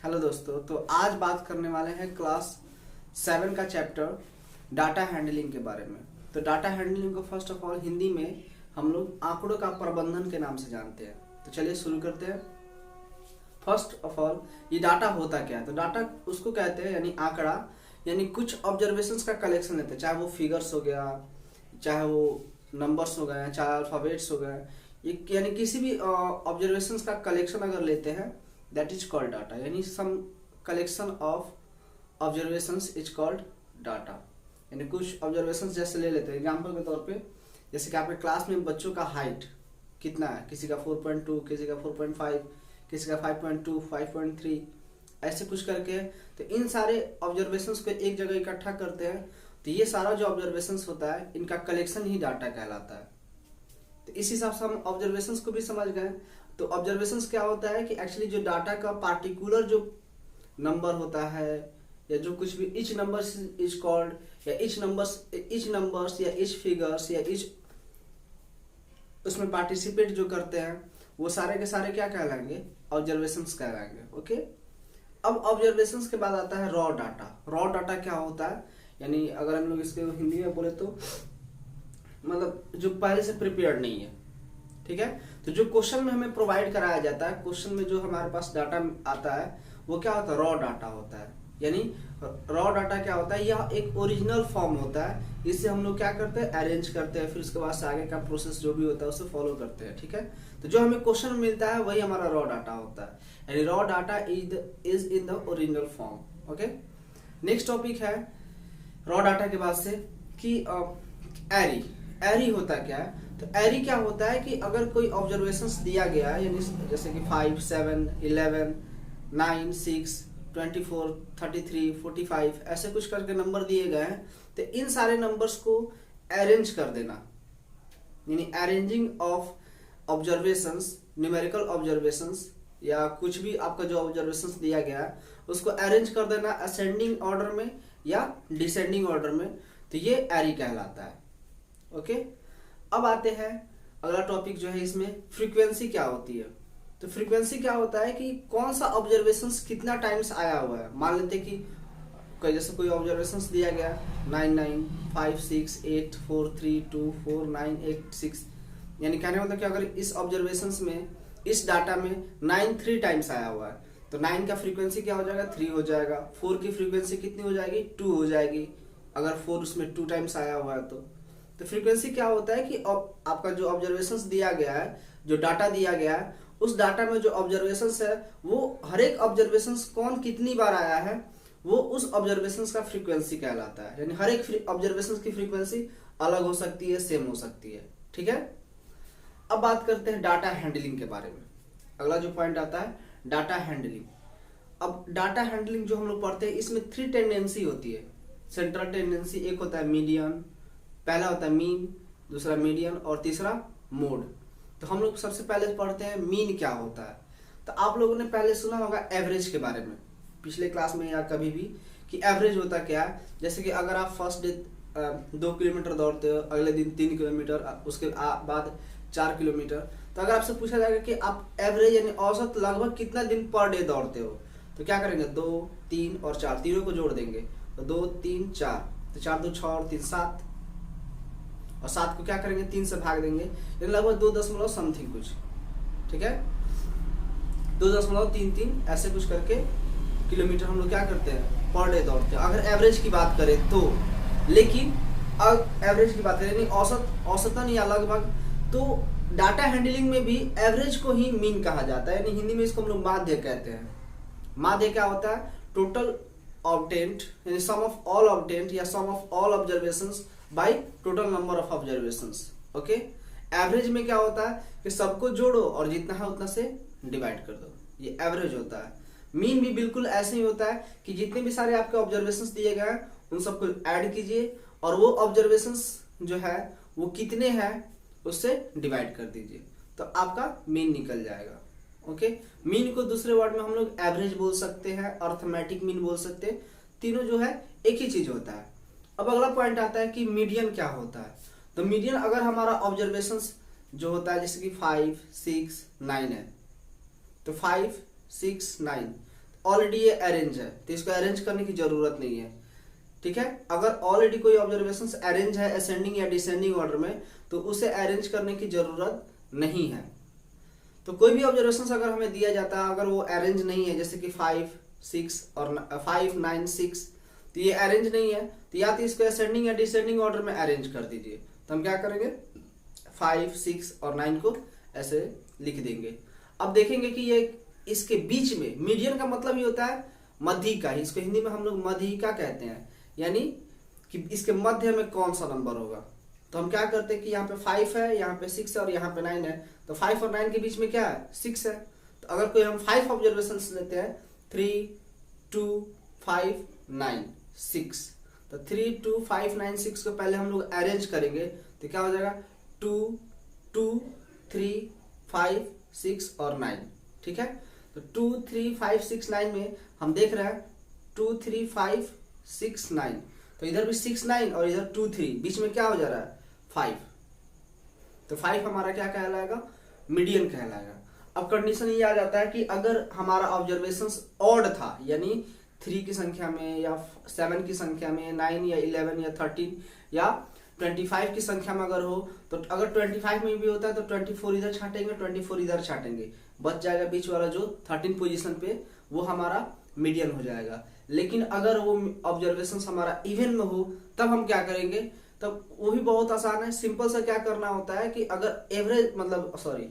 Hello दोस्तों, तो आज बात करने वाले हैं क्लास 7 का चैप्टर डाटा हैंडलिंग के बारे में। तो डाटा हैंडलिंग को फर्स्ट ऑफ ऑल हिंदी में हम लोग आंकड़ों का प्रबंधन के नाम से जानते हैं। तो चलिए शुरू करते हैं। फर्स्ट ऑफ ऑल ये डाटा होता क्या है? तो डाटा उसको कहते हैं यानी आंकड़ा, यानी कुछ ऑब्जर्वेशंस का कलेक्शन लेते हैं, चाहे वो फिगर्स हो गया, चाहे वो नंबर्स हो गए, चाहे अल्फाबेट्स हो गए, यानी किसी भी ऑब्जर्वेशंस का कलेक्शन अगर लेते हैं दैट इज कॉल्ड डाटा। यानी some collection of observations is called data. यानी कुछ ऑब्जर्वेशंस जैसे ले लेते हैं एग्जांपल के तौर पे, जैसे कि आपके क्लास में बच्चों का हाइट कितना है, किसी का 4.2, किसी का 4.5, किसी का 5.2, 5.3, ऐसे कुछ करके। तो इन सारे ऑब्जर्वेशंस को एक जगह इकट्ठा करते हैं, तो ये सारा जो ऑब्जर्वेशंस होता है इनका कलेक्शन ही डाटा कहलाता है। तो इस हिसाब से हम ऑब्जर्वेशंस को भी समझ गए। तो ऑब्जर्वेशंस क्या होता है कि एक्चुअली जो डाटा का पार्टिकुलर जो नंबर होता है, या जो कुछ भी इच नंबर्स इज कॉल्ड, या इच नंबर्स या इच फिगर्स या इच उसमें पार्टिसिपेट जो करते हैं वो सारे के सारे क्या कहलाएंगे? ऑब्जर्वेशंस कहलाएंगे। ओके, अब ऑब्जर्वेशंस के बाद आता है रॉ डाटा। रॉ डाटा क्या होता है? यानी अगर हम लोग इसके हिंदी में बोले तो मतलब जो पहले से प्रिपेयर्ड नहीं है, ठीक है। तो जो क्वेश्चन में हमें प्रोवाइड कराया जाता है, क्वेश्चन में जो हमारे पास डाटा आता है वो क्या होता है? रॉ डाटा होता है। यानी रॉ डाटा क्या होता है? यह एक ओरिजिनल फॉर्म होता है। इससे हम लोग क्या करते हैं? अरेंज करते हैं, फिर उसके बाद से आगे का प्रोसेस जो भी होता है उसे फॉलो करते हैं, ठीक है। तो जो हमें क्वेश्चन मिलता है वही हमारा रॉ डाटा होता है। यानी raw data is in the original form. Okay, next topic है रॉ डाटा के बाद से कि एरी। एरी होता क्या है? तो एरी क्या होता है कि अगर कोई ऑब्जर्वेशंस दिया गया है, यानी जैसे कि 5, 7, 11, 9, 6, 24, 33, 45 ऐसे कुछ करके नंबर दिए गए हैं, तो इन सारे नंबर्स को अरेंज कर देना, यानी arranging of observations, numerical observations या कुछ भी आपका जो ऑब्जर्वेशंस दिया गया है उसको अरेंज कर देना असेंडिंग ऑर्डर में या डिसेंडिंग ऑर्डर में, तो ये एरी कहलाता है। ओके, अब आते हैं अगला टॉपिक जो है, इसमें फ्रीक्वेंसी क्या होती है। तो फ्रीक्वेंसी क्या होता है कि कौन सा ऑब्जर्वेशंस कितना टाइम्स आया हुआ है। मान लेते कि जैसे कोई ऑब्जर्वेशंस दिया गया 9, 9, 5, 6, 8, 4, 3, 2, 4, 9, 8, 6, यानी कहने मतलब कि अगर इस ऑब्जर्वेशंस में, इस डाटा में 9 3 टाइम्स आया हुआ है, तो 9 का फ्रीक्वेंसी क्या हो जाएगा? 3 हो जाएगा। 4 की फ्रीक्वेंसी कितनी हो जाएगी? 2 हो जाएगी, अगर 4 उसमें 2 टाइम्स आया हुआ है तो फ्रीक्वेंसी क्या होता है कि आपका जो ऑब्जर्वेशंस दिया गया है, जो डाटा दिया गया है, उस डाटा में जो ऑब्जर्वेशंस है वो हर एक ऑब्जर्वेशंस कौन कितनी बार आया है वो उस ऑब्जर्वेशंस का फ्रीक्वेंसी कहलाता है। यानी हर एक ऑब्जर्वेशंस की फ्रीक्वेंसी अलग हो सकती है, सेम हो सकती है, ठीक है। अब बात करते हैं डाटा हैंडलिंग के बारे में। अगला जो पॉइंट आता है डाटा हैंडलिंग। अब डाटा हैंडलिंग जो हम लोग पढ़ते हैं इसमें 3 टेंडेंसी होती है। सेंट्रल टेंडेंसी, एक होता है मीडियन, पहला होता है मीन, दूसरा मीडियन और तीसरा मोड। तो हम लोग सबसे पहले पढ़ते हैं मीन क्या होता है। तो आप लोगों ने पहले सुना होगा एवरेज के बारे में पिछले क्लास में या कभी भी, कि एवरेज होता क्या है। जैसे कि अगर आप फर्स्ट डे 2 किलोमीटर दौड़ते हो, अगले दिन 3 किलोमीटर, उसके बाद 4 किलोमीटर, तो अगर आपसे पूछा जाएगा कि आप एवरेज यानी औसत लगभग कितना दिन पर डे दौड़ते हो, तो क्या करेंगे? 2, 3 और 4 तीनों को जोड़ देंगे, तो 2, 3, 4, तो 4, 2, 6 और 3, 7, और 7 को क्या करेंगे? 3 से भाग देंगे, यानी लगभग 2 दशमलव समथिंग कुछ, ठीक है, 2.33 ऐसे कुछ करके किलोमीटर हम लोग क्या करते हैं? पर डे दौड़ते हैं, अगर एवरेज की बात करें तो। लेकिन एवरेज की बात करें यानी औसतन या लगभग, तो डाटा हैंडलिंग में भी एवरेज को ही मीन कहा जाता है, यानी हिंदी में इसको हम लोग माध्य कहते हैं। माध्य क्या होता है? टोटल ऑब्टेंट, यानी सम ऑफ ऑल ऑब्टेंट या sum of all observations by total number of observations. Okay, average में क्या होता है कि सबको जोड़ो और जितना है उतना से डिवाइड कर दो, ये एवरेज होता है। मीन भी बिल्कुल ऐसे ही होता है कि जितने भी सारे आपके ऑब्जर्वेशंस दिए गए हैं उन सबको ऐड कीजिए और वो ऑब्जर्वेशंस जो है वो कितने हैं उससे डिवाइड कर दीजिए, तो आपका मीन निकल जाएगा। ओके, मीन को दूसरे वर्ड में हम लोग एवरेज बोल सकते हैं, अर्थमेटिक मीन बोल सकते हैं, तीनों जो है एक ही चीज होता है। अब अगला पॉइंट आता है कि मीडियन क्या होता है। तो मीडियन अगर हमारा ऑब्जर्वेशंस जो होता है जैसे कि 5, 6, 9 है, तो 5, 6, 9 ऑलरेडी ये अरेंज है तो इसको अरेंज करने की जरूरत नहीं है, ठीक है। अगर ऑलरेडी कोई ऑब्जर्वेशन अरेंज है असेंडिंग या डिसेंडिंग ऑर्डर में तो उसे अरेंज करने की जरूरत नहीं है। तो कोई भी ऑब्जर्वेशन अगर हमें दिया जाता है अगर वो अरेंज नहीं है, जैसे कि 5, 6 और 5, 9, 6, तो ये अरेंज नहीं है तो या तो इसको असेंडिंग या डिसेंडिंग ऑर्डर में अरेंज कर दीजिए। तो हम क्या करेंगे 5, 6 और 9 को ऐसे लिख देंगे। अब देखेंगे कि ये इसके बीच में मीडियन का मतलब ये होता है मध्यिका, इसको हिंदी में हम लोग मध्यिका कहते हैं, यानी कि इसके मध्य में कौन सा नंबर होगा। तो हम क्या करते हैं कि यहाँ पे 5 है, यहाँ पे 6 है और यहाँ पे 9 है, तो 5 और 9 के बीच में क्या है 6 है। तो अगर कोई हम 5 ऑब्जर्वेशन लेते हैं 3, 2, 5, 9, 6, तो 3, 2, 5, 9, 6 को पहले हम लोग अरेंज करेंगे तो क्या हो जाएगा 2, 2, 3, 5, 6 और 9, ठीक है। तो 2, 3, 5, 6, 9 में हम देख रहे हैं 2, 3, 5, 6, 9, तो इधर भी 6, 9 और इधर 2, 3, बीच में क्या हो जा रहा है 5, तो 5 हमारा क्या कहलाएगा मीडियन कहलाएगा। अब कंडीशन ये आ जाता है कि अगर हमारा ऑब्जर्वेशन ऑड था, यानी 3 की संख्या में या 7 की संख्या में, 9 या 11 या 13 या 25 की संख्या में अगर हो, तो अगर 25 में भी होता है तो 24 इधर छाटेंगे, 24 इधर छाटेंगे, बच जाएगा बीच वाला जो 13 पोजीशन पे, वो हमारा मीडियन हो जाएगा। लेकिन अगर वो ऑब्जर्वेशन हमारा इवन में हो तब हम क्या करेंगे, तब वो भी बहुत आसान है। सिंपल सा क्या करना होता है कि अगर एवरेज मतलब सॉरी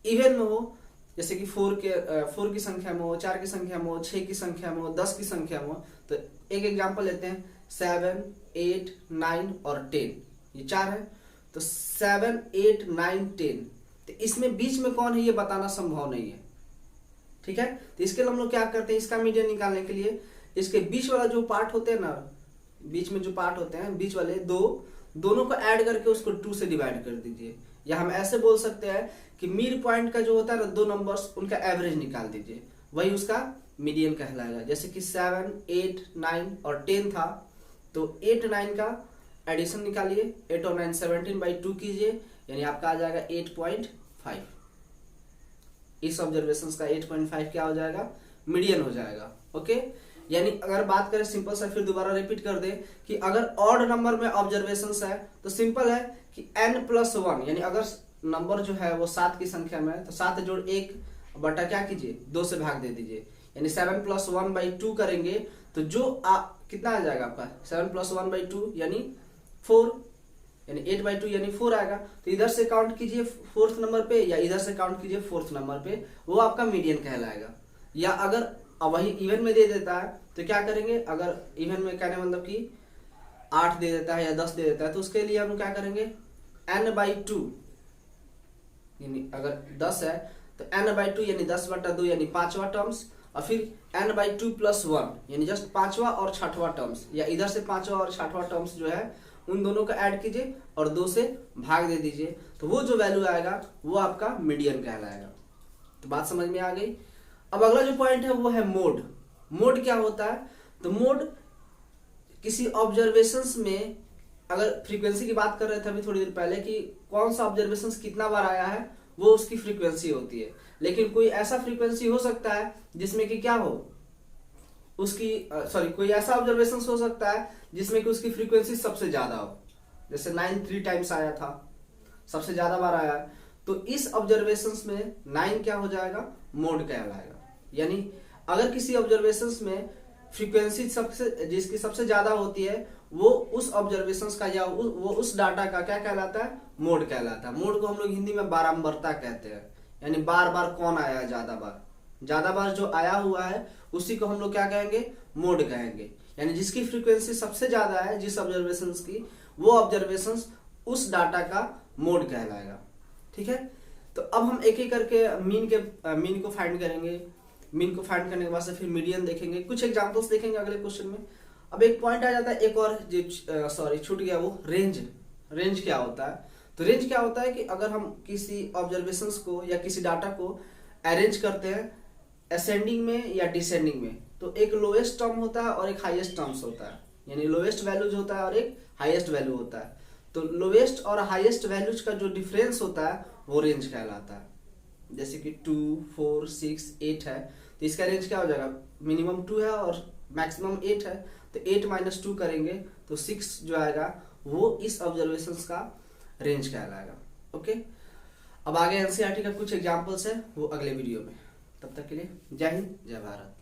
इवन में हो, जैसे कि 4 की संख्या में हो, 4 की संख्या में हो, 6 की संख्या में हो, 10 की संख्या में हो, तो एक एग्जांपल लेते हैं 7, 8, 9 और 10, ये 4 है। तो 7, 8, 9, 10, तो इसमें बीच में कौन है ये बताना संभव नहीं है, ठीक है। तो इसके लिए हम लोग क्या करते हैं, इसका मीडियन निकालने के लिए इसके बीच वाला जो पार्ट होते हैं ना, बीच में जो पार्ट होते हैं बीच वाले दोनों को ऐड करके उसको 2 से डिवाइड कर दीजिए। या हम ऐसे बोल सकते हैं कि मिड पॉइंट का जो होता है ना 2 नंबर्स, उनका एवरेज निकाल दीजिए, वही उसका मीडियन कहलाएगा। जैसे कि 7, 8, 9 और 10 था, तो 8, 9 का एडिशन निकालिए, 8 और 9 17/2 कीजिए, यानी आपका आ जाएगा 8.5। इस ऑब्जर्वेशन का 8.5 क्या हो जाएगा मीडियन हो जाएगा, ओके। यानी अगर बात करें सिंपल सा, फिर दोबारा रिपीट कर दे कि अगर ऑड नंबर में ऑब्जर्वेशन है तो सिंपल है कि n+1, यानी अगर नंबर जो है वो 7 की संख्या में है तो 7 जोड़ 1 बटा क्या कीजिए 2 से भाग दे दीजिए, यानी 7 + 1/2 करेंगे तो जो कितना आ जाएगा आपका 7 + 1/2 यानी 4, यानी 8/2 यानी 4 आएगा। तो इधर से काउंट कीजिए 4th नंबर पे या इधर से काउंट कीजिए 4th नंबर पे, वो आपका मीडियन कहलाएगा। या अगर वही इवन में दे देता है तो क्या करेंगे, अगर इवन में कहने मतलब कि 8 दे देता है या 10 दे देता है तो उसके लिए हम क्या करेंगे n/2, यानी अगर 10 है तो n/2 यानी 10/2 यानी 5वां टर्म्स, और फिर n/2 + 1 यानी जस्ट 5वां और 6वां टर्म्स, या इधर से 5वां और 6वां टर्म्स जो है उन दोनों को ऐड कीजिए और 2 से भाग दे दीजिए, तो वो जो वैल्यू आएगा वो आपका मीडियन कहलाएगा। तो बात समझ में आ गई। अब अगला जो पॉइंट है वो है मोड। मोड क्या होता है, तो मोड किसी ऑब्जर्वेशंस में, अगर फ्रीक्वेंसी की बात कर रहे थे अभी थोड़ी देर पहले कि कौन सा ऑब्जर्वेशंस कितना बार आया है, वो उसकी फ्रीक्वेंसी होती है। लेकिन कोई ऐसा फ्रीक्वेंसी हो सकता है जिसमें कि क्या हो उसकी कोई ऐसा ऑब्जर्वेशन हो सकता है जिसमें कि उसकी फ्रीक्वेंसी सबसे ज्यादा हो, जैसे 9 3 टाइम्स आया था, सबसे ज्यादा बार आया है, तो इस ऑब्जर्वेशंस में 9 क्या हो जाएगा मोड कहलाएगा। यानी अगर किसी ऑब्जर्वेशंस में फ्रीक्वेंसी जिसकी सबसे ज्यादा होती है वो उस ऑब्जर्वेशंस का या वो उस डाटा का क्या कहलाता है मोड कहलाता है। मोड को हम लोग हिंदी में बारंबारता कहते हैं, यानी बार बार कौन आया ज्यादा बार जो आया हुआ है उसी को हम लोग क्या कहेंगे मोड कहेंगे। यानी जिसकी फ्रीक्वेंसी सबसे ज्यादा है जिस ऑब्जर्वेशंस की, वो ऑब्जर्वेशंस उस डाटा का मोड कहलाएगा, ठीक है। तो अब हम एक एक करके मीन को फाइंड करेंगे। मीन को फाइंड करने के बाद से फिर मीडियन देखेंगे, कुछ एग्जांपल्स देखेंगे अगले क्वेश्चन में। अब एक पॉइंट आ जाता है एक और जो छूट गया, वो रेंज क्या होता है। तो रेंज क्या होता है कि अगर हम किसी ऑब्जर्वेशंस को या किसी डाटा को अरेंज करते हैं असेंडिंग में या डिसेंडिंग में, तो एक लोएस्ट टर्म होता है और एक हाईएस्ट टर्म्स होता है, यानी लोएस्ट वैल्यूज होता है और एक हाईएस्ट वैल्यू होता है। तो लोएस्ट और हाईएस्ट वैल्यूज का जो डिफरेंस होता है वो रेंज कहलाता है। जैसे कि 2, 4, 6, 8 है, तो इसका रेंज क्या हो जाएगा, मिनिमम 2 है और मैक्सिमम 8 है, तो 8 माइनस 2 करेंगे तो 6 जो आएगा वो इस ऑब्जर्वेशंस का रेंज कहलाएगा। ओके, अब आगे एनसीईआरटी का कुछ एग्जांपल्स है वो अगले वीडियो में। तब तक के लिए जय हिंद जय भारत।